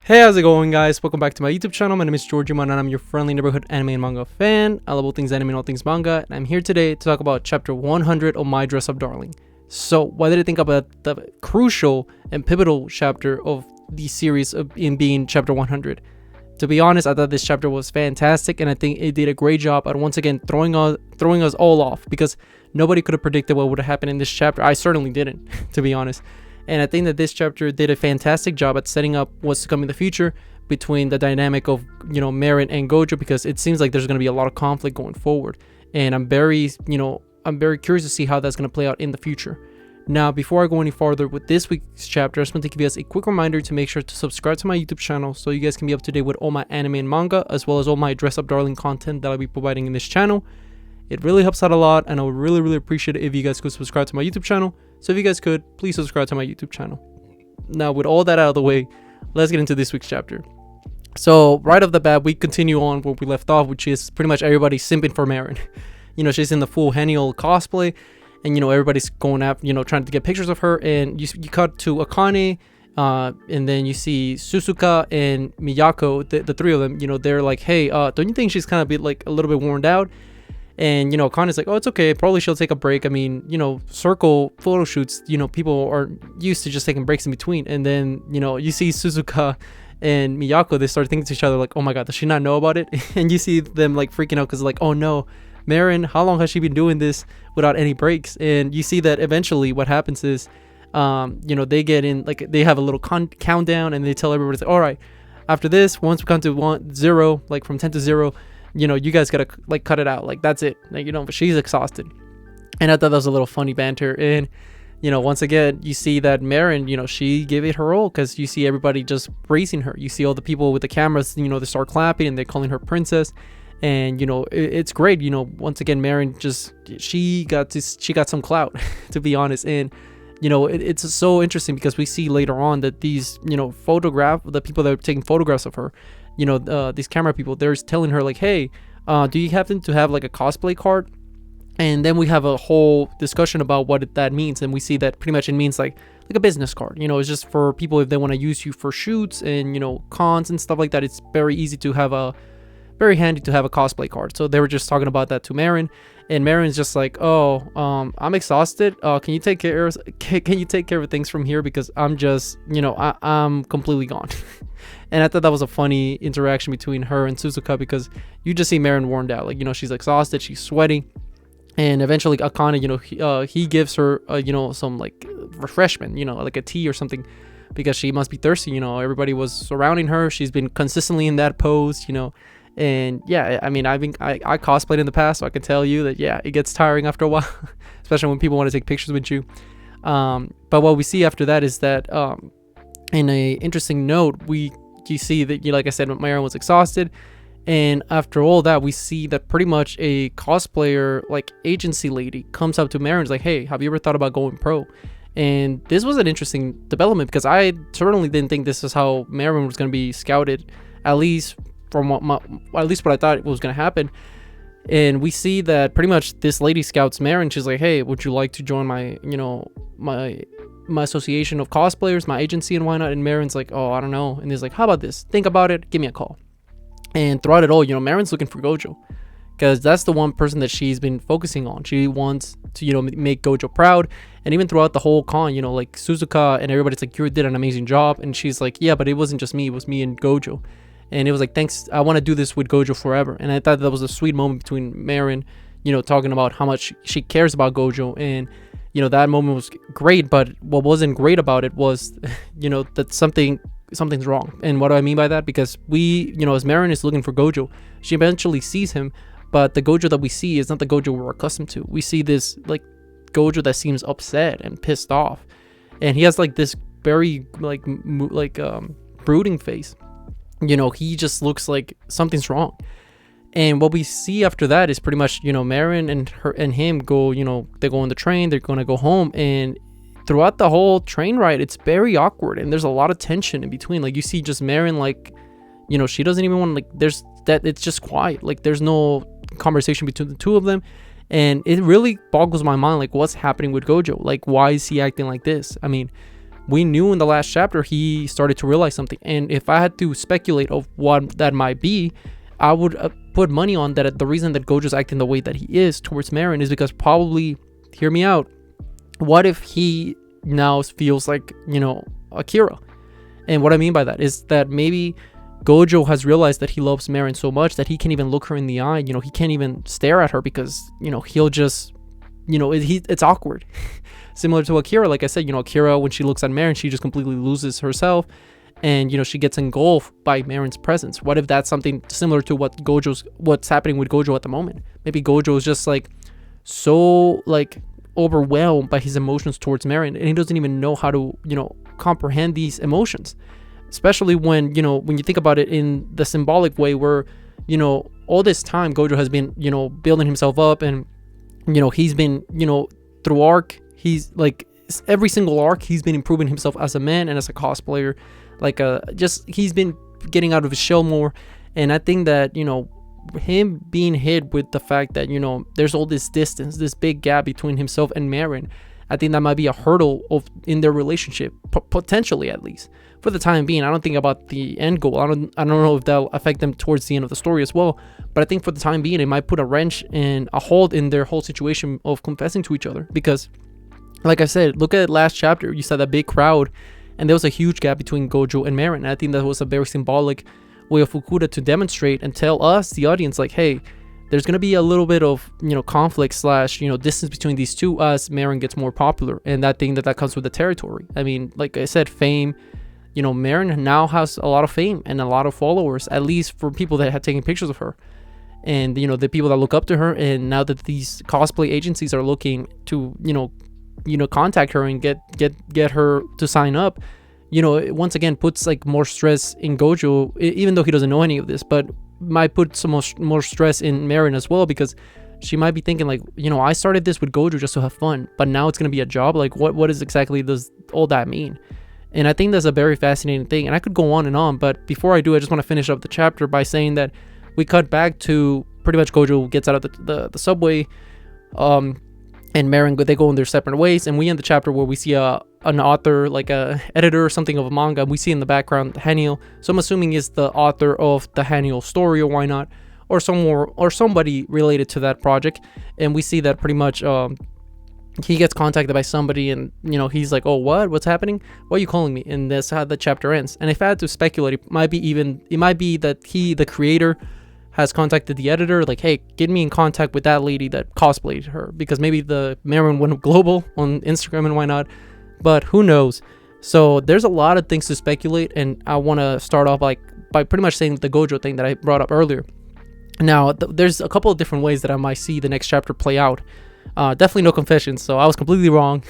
Hey, how's it going, guys? Welcome back to my YouTube channel. My name is Giorgio, and I'm your friendly neighborhood anime and manga fan. I love all things anime and all things manga, and I'm here today to talk about chapter 100 of My Dress Up Darling. So, what did I think about the crucial and pivotal chapter of the series in being chapter 100? To be honest, I thought this chapter was fantastic, and I think it did a great job at once again throwing us all off, because nobody could have predicted what would have happened in this chapter. I certainly didn't, to be honest. And I think that this chapter did a fantastic job at setting up what's to come in the future between the dynamic of, Marin and Gojo, because it seems like there's going to be a lot of conflict going forward. And I'm very curious to see how that's going to play out in the future. Now, before I go any farther with this week's chapter, I just want to give you guys a quick reminder to make sure to subscribe to my YouTube channel so you guys can be up to date with all my anime and manga, as well as all my Dress Up Darling content that I'll be providing in this channel. It really helps out a lot, and I would really appreciate it if you guys could subscribe to my YouTube channel. So if you guys could, please subscribe to my YouTube channel. Now, with all that out of the way, let's get into this week's chapter. So right off the bat, we continue on where we left off, which is pretty much everybody simping for Marin. She's in the full Hennial cosplay, and everybody's going up, trying to get pictures of her. And you cut to Akane, and then you see Suzuka and Miyako, the three of them. They're like, hey, don't you think she's kind of a little bit worn out? And Akane's like, oh, it's okay, probably she'll take a break. I mean, circle photo shoots, people are used to just taking breaks in between. And then you see Suzuka and Miyako, they start thinking to each other like, oh my god, does she not know about it? And you see them like freaking out because like, oh no, Marin, how long has she been doing this without any breaks? And you see that eventually what happens is they get in, like, they have a little countdown, and they tell everybody, like, all right, after this, once we come to 0, like from 10 to 0, you guys gotta like cut it out, like that's it, like, but she's exhausted. And I thought that was a little funny banter. And once again, you see that Marin, she gave it her all, because you see everybody just praising her. You see all the people with the cameras, they start clapping and they're calling her princess. And it's great. Once again, Marin she got some clout to be honest. And it's so interesting because we see later on that these the people that are taking photographs of her, these camera people, they're telling her like, hey, do you happen to have like a cosplay card? And then we have a whole discussion about what that means, and we see that pretty much it means like a business card. It's just for people if they want to use you for shoots and cons and stuff like that. It's very handy to have a cosplay card. So they were just talking about that to Marin, and Marin's just like, oh, I'm exhausted. Can you take care of things from here, because I'm just I'm completely gone. And I thought that was a funny interaction between her and Suzuka, because you just see Marin worn out, like she's exhausted, she's sweaty. And eventually Akane, he gives her some like refreshment, like a tea or something, because she must be thirsty. Everybody was surrounding her, she's been consistently in that pose. And yeah, I mean, I cosplayed in the past, so I can tell you that, yeah, it gets tiring after a while, especially when people want to take pictures with you. But what we see after that is that, in a interesting note, you see that, like I said, Marin was exhausted. And after all that, we see that pretty much a cosplayer, like, agency lady comes up to Marin's like, hey, have you ever thought about going pro? And this was an interesting development, because I certainly didn't think this is how Marin was going to be scouted, at least from what I thought was going to happen. And we see that pretty much this lady scouts Marin. She's like, hey, would you like to join my my association of cosplayers, my agency, and why not? And Marin's like, oh, I don't know. And he's like, how about this? Think about it. Give me a call. And throughout it all, Marin's looking for Gojo, because that's the one person that she's been focusing on. She wants to, make Gojo proud. And even throughout the whole con, like Suzuka and everybody's like, you did an amazing job. And she's like, yeah, but it wasn't just me. It was me and Gojo. And it was like, thanks, I want to do this with Gojo forever. And I thought that was a sweet moment between Marin, talking about how much she cares about Gojo. And, that moment was great. But what wasn't great about it was, that something's wrong. And what do I mean by that? Because we, as Marin is looking for Gojo, she eventually sees him. But the Gojo that we see is not the Gojo we're accustomed to. We see this, like, Gojo that seems upset and pissed off. And he has, like, this very, brooding face. He just looks like something's wrong. And what we see after that is pretty much, Marin and him go, they go on the train, they're going to go home. And throughout the whole train ride, it's very awkward. And there's a lot of tension in between. Like, you see just Marin, like, she doesn't even want to, like, it's just quiet. Like, there's no conversation between the two of them. And it really boggles my mind, like, what's happening with Gojo? Like, why is he acting like this? I mean, we knew in the last chapter he started to realize something. And if I had to speculate of what that might be, I would put money on that the reason that Gojo's acting the way that he is towards Marin is because probably, hear me out, what if he now feels like, Akira? And what I mean by that is that maybe Gojo has realized that he loves Marin so much that he can't even look her in the eye. He can't even stare at her because, he'll just, it's awkward. Similar to Akira, like I said, Akira, when she looks at Marin, she just completely loses herself. And, she gets engulfed by Marin's presence. What if that's something similar to what's happening with Gojo at the moment? Maybe Gojo is just like so like overwhelmed by his emotions towards Marin, and he doesn't even know how to, comprehend these emotions. Especially when you think about it in the symbolic way where, all this time Gojo has been, building himself up, and, he's been, through arc, he's like every single arc, he's been improving himself as a man and as a cosplayer. He's been getting out of his shell more. And I think that, him being hit with the fact that, there's all this distance, this big gap between himself and Marin, I think that might be a hurdle in their relationship, potentially at least. For the time being, I don't think about the end goal. I don't know if that'll affect them towards the end of the story as well. But I think for the time being, it might put a wrench and a hold in their whole situation of confessing to each other. Because, like I said, look at last chapter. You saw that big crowd, and there was a huge gap between Gojo and Marin. And I think that was a very symbolic way of Fukuda to demonstrate and tell us, the audience, like, hey, there's going to be a little bit of, conflict / distance between these two as Marin gets more popular. And that comes with the territory. I mean, like I said, fame. Marin now has a lot of fame and a lot of followers, at least for people that have taken pictures of her. And, the people that look up to her. And now that these cosplay agencies are looking to, contact her and get her to sign up, it once again puts like more stress in Gojo, even though he doesn't know any of this, but might put some more stress in Marin as well, because she might be thinking like, I started this with Gojo just to have fun, but now it's going to be a job. Like what is exactly does all that mean? And I think that's a very fascinating thing, and I could go on, but before I do, I just want to finish up the chapter by saying that we cut back to pretty much Gojo gets out of the subway, and Marin, they go in their separate ways, and we end the chapter where we see an author, like a editor or something of a manga. We see in the background Haniel, so I'm assuming is the author of the Haniel story, or why not, or somebody related to that project. And we see that pretty much he gets contacted by somebody, and he's like, oh, what's happening, why are you calling me? And that's how the chapter ends. And if I had to speculate, it might be that he, the creator, has contacted the editor, like, hey, get me in contact with that lady that cosplayed her, because maybe the Marin went global on Instagram, and why not, but who knows. So there's a lot of things to speculate, and I want to start off by pretty much saying the Gojo thing that I brought up earlier. Now there's a couple of different ways that I might see the next chapter play out. Definitely no confessions, so I was completely wrong.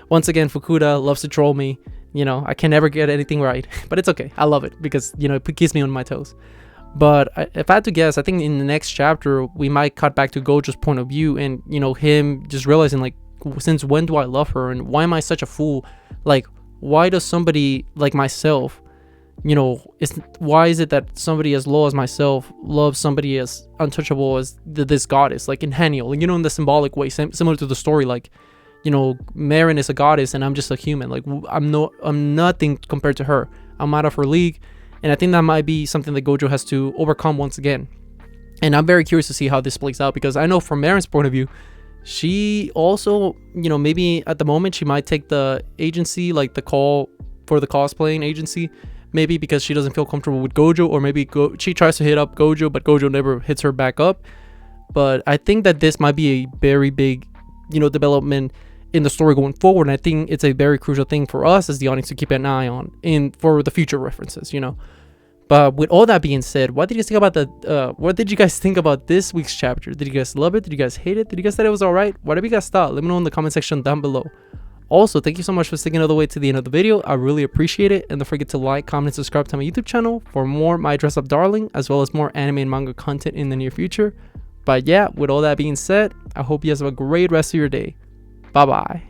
Once again, Fukuda loves to troll me. I can never get anything right, but it's okay. I love it because it keeps me on my toes. But if I had to guess, I think in the next chapter we might cut back to Gojo's point of view, and him just realizing, like, since when do I love her, and why am I such a fool? Like, why does somebody like myself, why is it that somebody as low as myself loves somebody as untouchable as this goddess, like in Haniel, in the symbolic way, similar to the story, like, Marin is a goddess and I'm just a human. Like, I'm nothing compared to her. I'm out of her league. And I think that might be something that Gojo has to overcome once again. And I'm very curious to see how this plays out, because I know from Marin's point of view, she also, maybe at the moment she might take the agency, like the call for the cosplaying agency, maybe because she doesn't feel comfortable with Gojo, or maybe she tries to hit up Gojo, but Gojo never hits her back up. But I think that this might be a very big, development in the story going forward, and I think it's a very crucial thing for us as the audience to keep an eye on for the future references, But with all that being said, what did you guys think about this week's chapter? Did you guys love it? Did you guys hate it? Did you guys think it was alright? Whatever you guys thought, let me know in the comment section down below. Also, thank you so much for sticking all the way to the end of the video. I really appreciate it. And don't forget to like, comment, and subscribe to my YouTube channel for more My Dress Up Darling, as well as more anime and manga content in the near future. But yeah, with all that being said, I hope you guys have a great rest of your day. Bye bye.